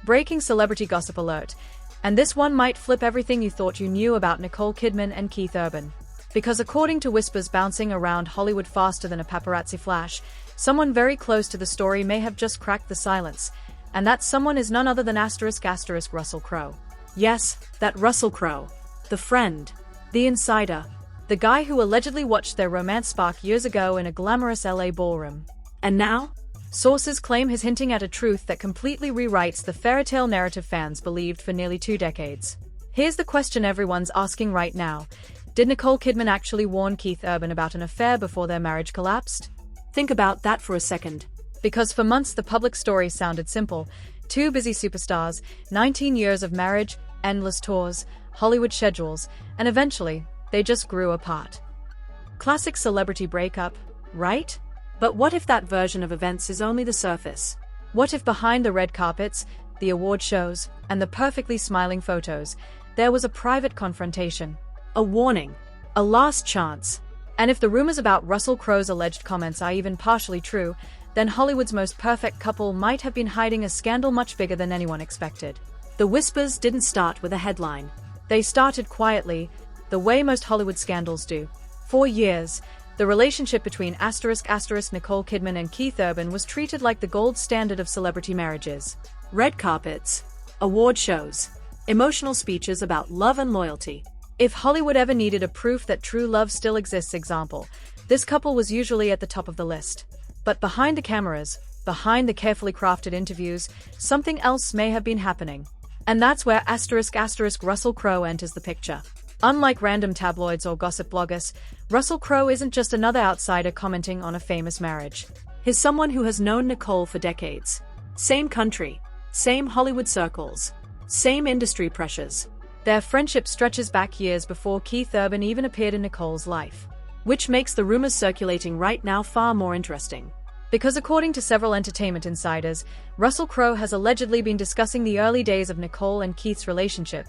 Breaking celebrity gossip alert. And this one might flip everything you thought you knew about Nicole Kidman and Keith Urban. Because according to whispers bouncing around Hollywood faster than a paparazzi flash, someone very close to the story may have just cracked the silence. And that someone is none other than Russell Crowe. Yes, that Russell Crowe. The friend. The insider. The guy who allegedly watched their romance spark years ago in a glamorous LA ballroom. And now? Sources claim he's hinting at a truth that completely rewrites the fairytale narrative fans believed for nearly 2 decades. Here's the question everyone's asking right now. Did Nicole Kidman actually warn Keith Urban about an affair before their marriage collapsed? Think about that for a second. Because for months the public story sounded simple. 2 busy superstars, 19 years of marriage, endless tours, Hollywood schedules, and eventually, they just grew apart. Classic celebrity breakup, right? But what if that version of events is only the surface? What if behind the red carpets, the award shows, and the perfectly smiling photos, there was a private confrontation? A warning. A last chance. And if the rumors about Russell Crowe's alleged comments are even partially true, then Hollywood's most perfect couple might have been hiding a scandal much bigger than anyone expected. The whispers didn't start with a headline. They started quietly, the way most Hollywood scandals do. For years, the relationship between Nicole Kidman and Keith Urban was treated like the gold standard of celebrity marriages. Red carpets, award shows, emotional speeches about love and loyalty. If Hollywood ever needed a proof that true love still exists example, this couple was usually at the top of the list. But behind the cameras, behind the carefully crafted interviews, something else may have been happening. And that's where Russell Crowe enters the picture. Unlike random tabloids or gossip bloggers, Russell Crowe isn't just another outsider commenting on a famous marriage. He's someone who has known Nicole for decades. Same country, same Hollywood circles, same industry pressures. Their friendship stretches back years before Keith Urban even appeared in Nicole's life. Which makes the rumors circulating right now far more interesting. Because according to several entertainment insiders, Russell Crowe has allegedly been discussing the early days of Nicole and Keith's relationship,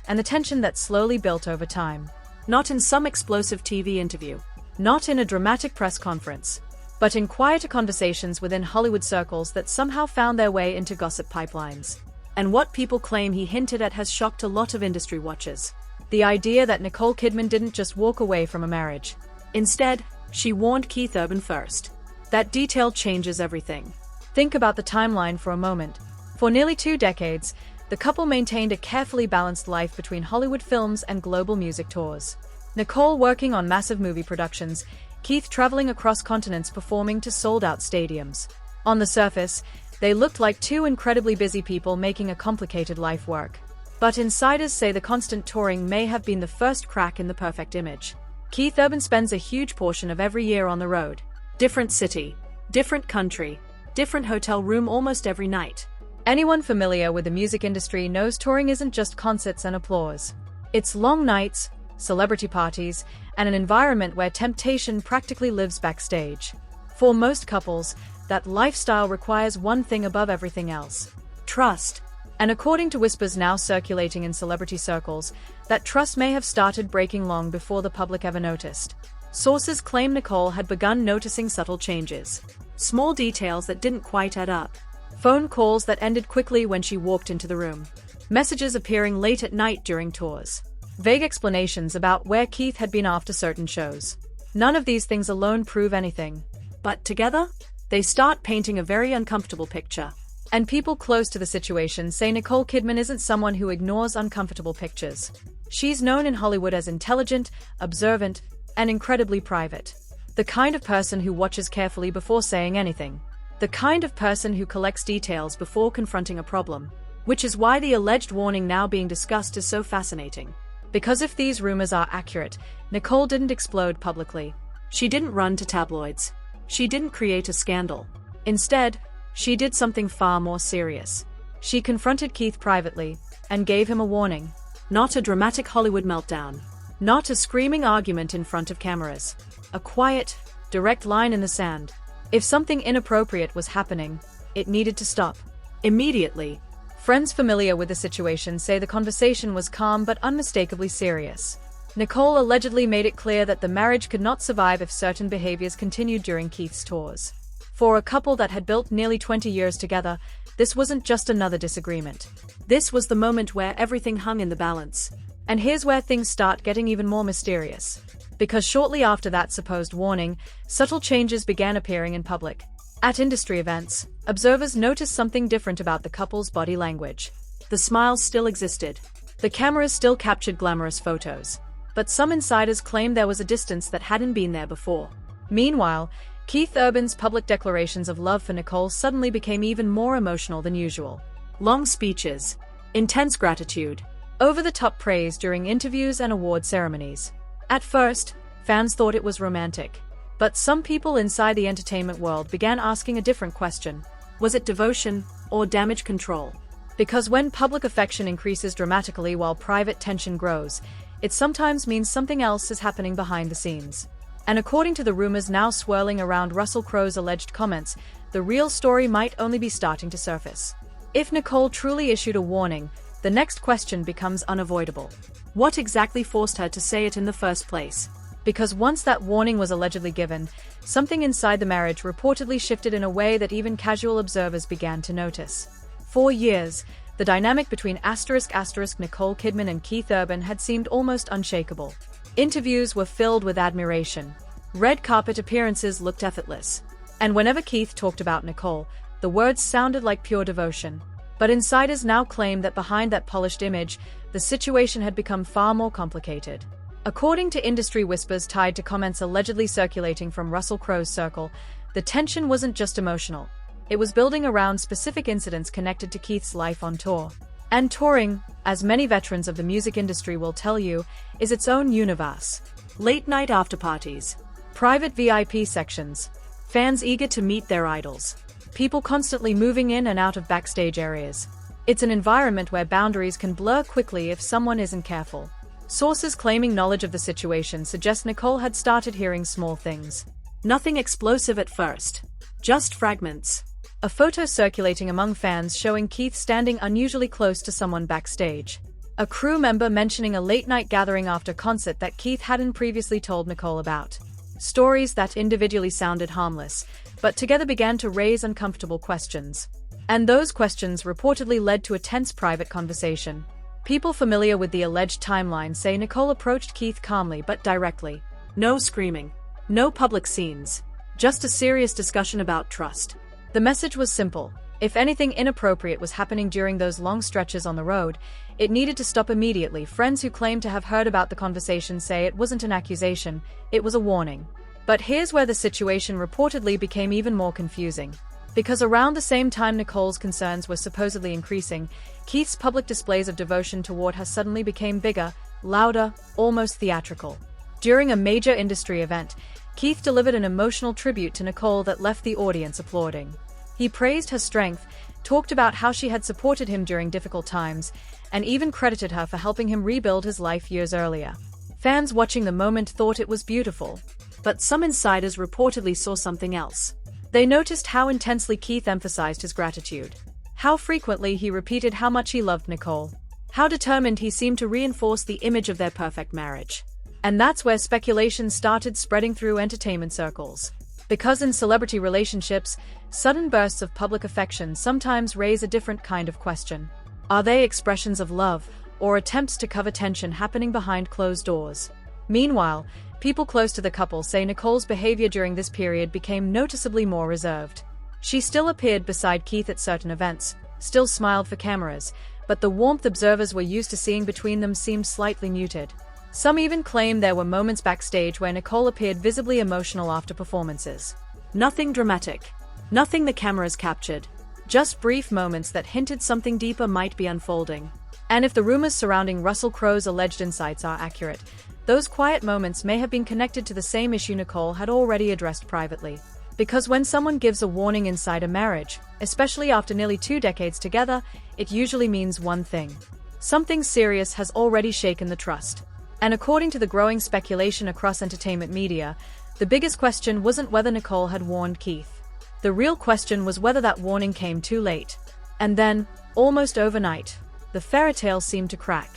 and the tension that slowly built over time. Not in some explosive TV interview. Not in a dramatic press conference. But in quieter conversations within Hollywood circles that somehow found their way into gossip pipelines. And what people claim he hinted at has shocked a lot of industry watchers. The idea that Nicole Kidman didn't just walk away from a marriage. Instead, she warned Keith Urban first. That detail changes everything. Think about the timeline for a moment. For nearly 2 decades, the couple maintained a carefully balanced life between Hollywood films and global music tours. Nicole working on massive movie productions, Keith traveling across continents performing to sold-out stadiums. On the surface, they looked like 2 incredibly busy people making a complicated life work. But insiders say the constant touring may have been the first crack in the perfect image. Keith Urban spends a huge portion of every year on the road. Different city, different country, different hotel room almost every night. Anyone familiar with the music industry knows touring isn't just concerts and applause. It's long nights, celebrity parties, and an environment where temptation practically lives backstage. For most couples, that lifestyle requires one thing above everything else: trust. And according to whispers now circulating in celebrity circles, that trust may have started breaking long before the public ever noticed. Sources claim Nicole had begun noticing subtle changes. Small details that didn't quite add up. Phone calls that ended quickly when she walked into the room. Messages appearing late at night during tours. Vague explanations about where Keith had been after certain shows. None of these things alone prove anything. But together, they start painting a very uncomfortable picture. And people close to the situation say Nicole Kidman isn't someone who ignores uncomfortable pictures. She's known in Hollywood as intelligent, observant, and incredibly private. The kind of person who watches carefully before saying anything. The kind of person who collects details before confronting a problem. Which is why the alleged warning now being discussed is so fascinating. Because if these rumors are accurate, Nicole didn't explode publicly. She didn't run to tabloids. She didn't create a scandal. Instead, she did something far more serious. She confronted Keith privately and gave him a warning. Not a dramatic Hollywood meltdown. Not a screaming argument in front of cameras. A quiet, direct line in the sand. If something inappropriate was happening, it needed to stop. Immediately. Friends familiar with the situation say the conversation was calm but unmistakably serious. Nicole allegedly made it clear that the marriage could not survive if certain behaviors continued during Keith's tours. For a couple that had built nearly 20 years together, this wasn't just another disagreement. This was the moment where everything hung in the balance. And here's where things start getting even more mysterious. Because shortly after that supposed warning, subtle changes began appearing in public. At industry events, observers noticed something different about the couple's body language. The smiles still existed. The cameras still captured glamorous photos. But some insiders claimed there was a distance that hadn't been there before. Meanwhile, Keith Urban's public declarations of love for Nicole suddenly became even more emotional than usual. Long speeches, intense gratitude, over-the-top praise during interviews and award ceremonies. At first, fans thought it was romantic. But some people inside the entertainment world began asking a different question. Was it devotion or damage control? Because when public affection increases dramatically while private tension grows, it sometimes means something else is happening behind the scenes. And according to the rumors now swirling around Russell Crowe's alleged comments, the real story might only be starting to surface. If Nicole truly issued a warning, the next question becomes unavoidable. What exactly forced her to say it in the first place? Because once that warning was allegedly given, something inside the marriage reportedly shifted in a way that even casual observers began to notice. For years, the dynamic between Nicole Kidman and Keith Urban had seemed almost unshakable. Interviews were filled with admiration. Red carpet appearances looked effortless. And whenever Keith talked about Nicole, the words sounded like pure devotion. But insiders now claim that behind that polished image, the situation had become far more complicated. According to industry whispers tied to comments allegedly circulating from Russell Crowe's circle, the tension wasn't just emotional. It was building around specific incidents connected to Keith's life on tour. And touring, as many veterans of the music industry will tell you, is its own universe. Late-night after-parties, private VIP sections, fans eager to meet their idols, people constantly moving in and out of backstage areas. It's an environment where boundaries can blur quickly if someone isn't careful. Sources claiming knowledge of the situation suggest Nicole had started hearing small things. Nothing explosive at first. Just fragments. A photo circulating among fans showing Keith standing unusually close to someone backstage. A crew member mentioning a late-night gathering after concert that Keith hadn't previously told Nicole about. Stories that individually sounded harmless, but together began to raise uncomfortable questions. And those questions reportedly led to a tense private conversation. People familiar with the alleged timeline say Nicole approached Keith calmly but directly. No screaming. No public scenes. Just a serious discussion about trust. The message was simple. If anything inappropriate was happening during those long stretches on the road, it needed to stop immediately. Friends who claim to have heard about the conversation say it wasn't an accusation, it was a warning. But here's where the situation reportedly became even more confusing. Because around the same time Nicole's concerns were supposedly increasing, Keith's public displays of devotion toward her suddenly became bigger, louder, almost theatrical. During a major industry event, Keith delivered an emotional tribute to Nicole that left the audience applauding. He praised her strength, talked about how she had supported him during difficult times, and even credited her for helping him rebuild his life years earlier. Fans watching the moment thought it was beautiful. But some insiders reportedly saw something else. They noticed how intensely Keith emphasized his gratitude. How frequently he repeated how much he loved Nicole. How determined he seemed to reinforce the image of their perfect marriage. And that's where speculation started spreading through entertainment circles. Because in celebrity relationships, sudden bursts of public affection sometimes raise a different kind of question. Are they expressions of love, or attempts to cover tension happening behind closed doors? Meanwhile, people close to the couple say Nicole's behavior during this period became noticeably more reserved. She still appeared beside Keith at certain events, still smiled for cameras, but the warmth observers were used to seeing between them seemed slightly muted. Some even claim there were moments backstage where Nicole appeared visibly emotional after performances. Nothing dramatic. Nothing the cameras captured. Just brief moments that hinted something deeper might be unfolding. And if the rumors surrounding Russell Crowe's alleged insights are accurate, those quiet moments may have been connected to the same issue Nicole had already addressed privately. Because when someone gives a warning inside a marriage, especially after nearly 2 decades together, it usually means one thing. Something serious has already shaken the trust. And according to the growing speculation across entertainment media, the biggest question wasn't whether Nicole had warned Keith. The real question was whether that warning came too late. And then, almost overnight, the fairy tale seemed to crack.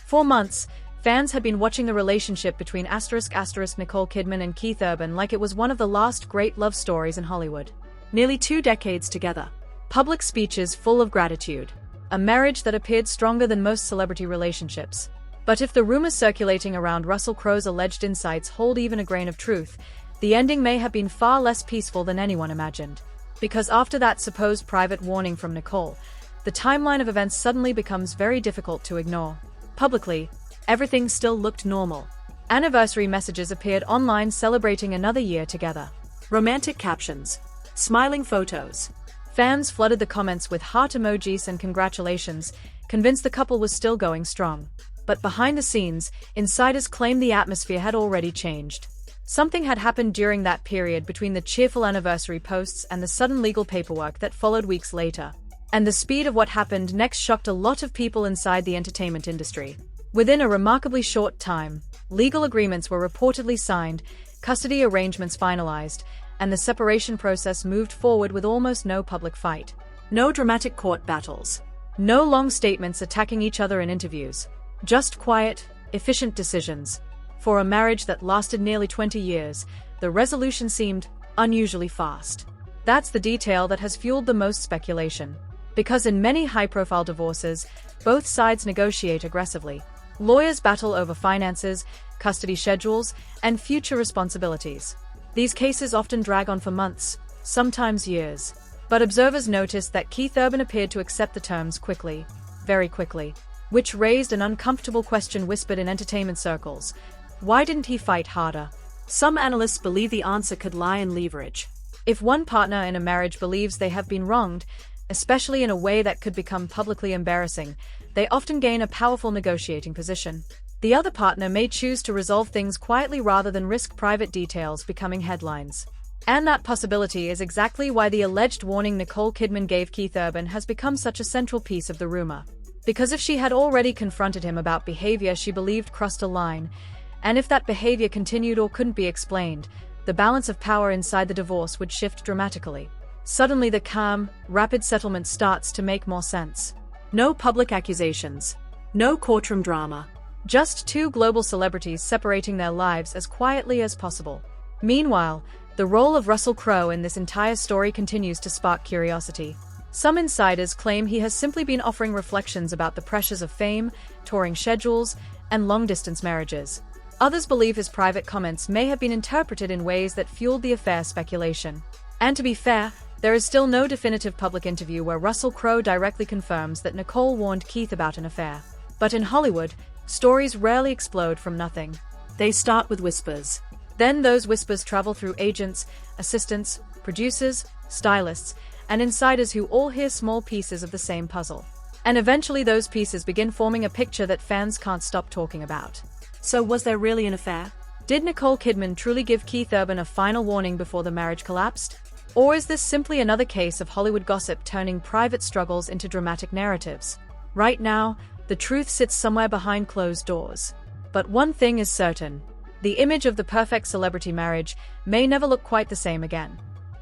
For months, fans had been watching the relationship between Nicole Kidman and Keith Urban like it was one of the last great love stories in Hollywood. Nearly 2 decades together. Public speeches full of gratitude. A marriage that appeared stronger than most celebrity relationships. But if the rumors circulating around Russell Crowe's alleged insights hold even a grain of truth, the ending may have been far less peaceful than anyone imagined. Because after that supposed private warning from Nicole, the timeline of events suddenly becomes very difficult to ignore. Publicly, everything still looked normal. Anniversary messages appeared online celebrating another year together. Romantic captions. Smiling photos. Fans flooded the comments with heart emojis and congratulations, convinced the couple was still going strong. But behind the scenes, insiders claimed the atmosphere had already changed. Something had happened during that period between the cheerful anniversary posts and the sudden legal paperwork that followed weeks later. And the speed of what happened next shocked a lot of people inside the entertainment industry. Within a remarkably short time, legal agreements were reportedly signed, custody arrangements finalized, and the separation process moved forward with almost no public fight. No dramatic court battles. No long statements attacking each other in interviews. Just quiet, efficient decisions. For a marriage that lasted nearly 20 years, the resolution seemed unusually fast. That's the detail that has fueled the most speculation. Because in many high-profile divorces, both sides negotiate aggressively. Lawyers battle over finances, custody schedules, and future responsibilities. These cases often drag on for months, sometimes years. But observers noticed that Keith Urban appeared to accept the terms quickly, very quickly, which raised an uncomfortable question whispered in entertainment circles. Why didn't he fight harder? Some analysts believe the answer could lie in leverage. If one partner in a marriage believes they have been wronged, especially in a way that could become publicly embarrassing, they often gain a powerful negotiating position. The other partner may choose to resolve things quietly rather than risk private details becoming headlines. And that possibility is exactly why the alleged warning Nicole Kidman gave Keith Urban has become such a central piece of the rumor. Because if she had already confronted him about behavior she believed crossed a line, and if that behavior continued or couldn't be explained, the balance of power inside the divorce would shift dramatically. Suddenly the calm, rapid settlement starts to make more sense. No public accusations. No courtroom drama. Just two global celebrities separating their lives as quietly as possible. Meanwhile, the role of Russell Crowe in this entire story continues to spark curiosity. Some insiders claim he has simply been offering reflections about the pressures of fame, touring schedules, and long-distance marriages. Others believe his private comments may have been interpreted in ways that fueled the affair speculation. And to be fair, there is still no definitive public interview where Russell Crowe directly confirms that Nicole warned Keith about an affair. But in Hollywood, stories rarely explode from nothing. They start with whispers. Then those whispers travel through agents, assistants, producers, stylists, and insiders who all hear small pieces of the same puzzle. And eventually those pieces begin forming a picture that fans can't stop talking about. So was there really an affair? Did Nicole Kidman truly give Keith Urban a final warning before the marriage collapsed? Or is this simply another case of Hollywood gossip turning private struggles into dramatic narratives? Right now, the truth sits somewhere behind closed doors. But one thing is certain. The image of the perfect celebrity marriage may never look quite the same again.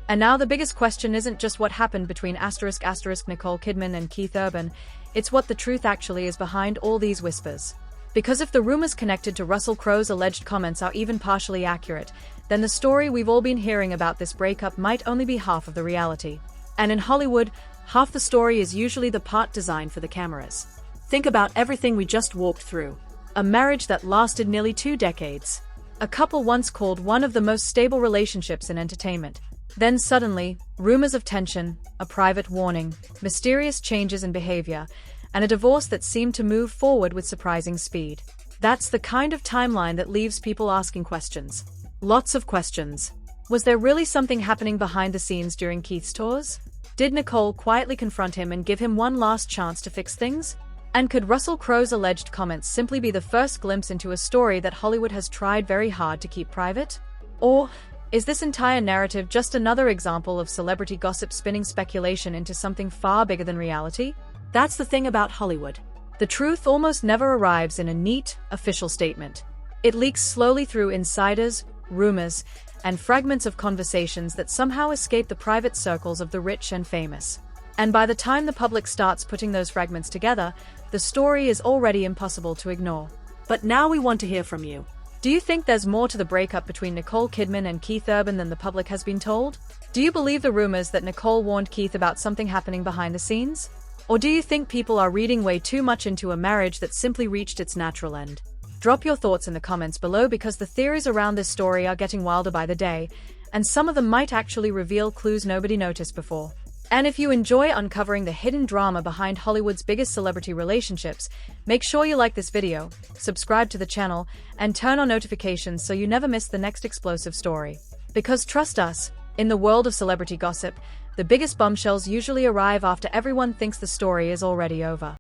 And now the biggest question isn't just what happened between *** Nicole Kidman and Keith Urban, it's what the truth actually is behind all these whispers. Because if the rumors connected to Russell Crowe's alleged comments are even partially accurate, then the story we've all been hearing about this breakup might only be half of the reality. And in Hollywood, half the story is usually the part designed for the cameras. Think about everything we just walked through. A marriage that lasted nearly 2 decades. A couple once called one of the most stable relationships in entertainment. Then suddenly, rumors of tension, a private warning, mysterious changes in behavior, and a divorce that seemed to move forward with surprising speed. That's the kind of timeline that leaves people asking questions. Lots of questions. Was there really something happening behind the scenes during Keith's tours? Did Nicole quietly confront him and give him one last chance to fix things? And could Russell Crowe's alleged comments simply be the first glimpse into a story that Hollywood has tried very hard to keep private? Or is this entire narrative just another example of celebrity gossip spinning speculation into something far bigger than reality? That's the thing about Hollywood. The truth almost never arrives in a neat, official statement. It leaks slowly through insiders, rumors, and fragments of conversations that somehow escape the private circles of the rich and famous. And by the time the public starts putting those fragments together, the story is already impossible to ignore. But now we want to hear from you. Do you think there's more to the breakup between Nicole Kidman and Keith Urban than the public has been told? Do you believe the rumors that Nicole warned Keith about something happening behind the scenes? Or do you think people are reading way too much into a marriage that simply reached its natural end? Drop your thoughts in the comments below, because the theories around this story are getting wilder by the day, and some of them might actually reveal clues nobody noticed before. And if you enjoy uncovering the hidden drama behind Hollywood's biggest celebrity relationships, make sure you like this video, subscribe to the channel, and turn on notifications so you never miss the next explosive story. Because trust us, in the world of celebrity gossip, the biggest bombshells usually arrive after everyone thinks the story is already over.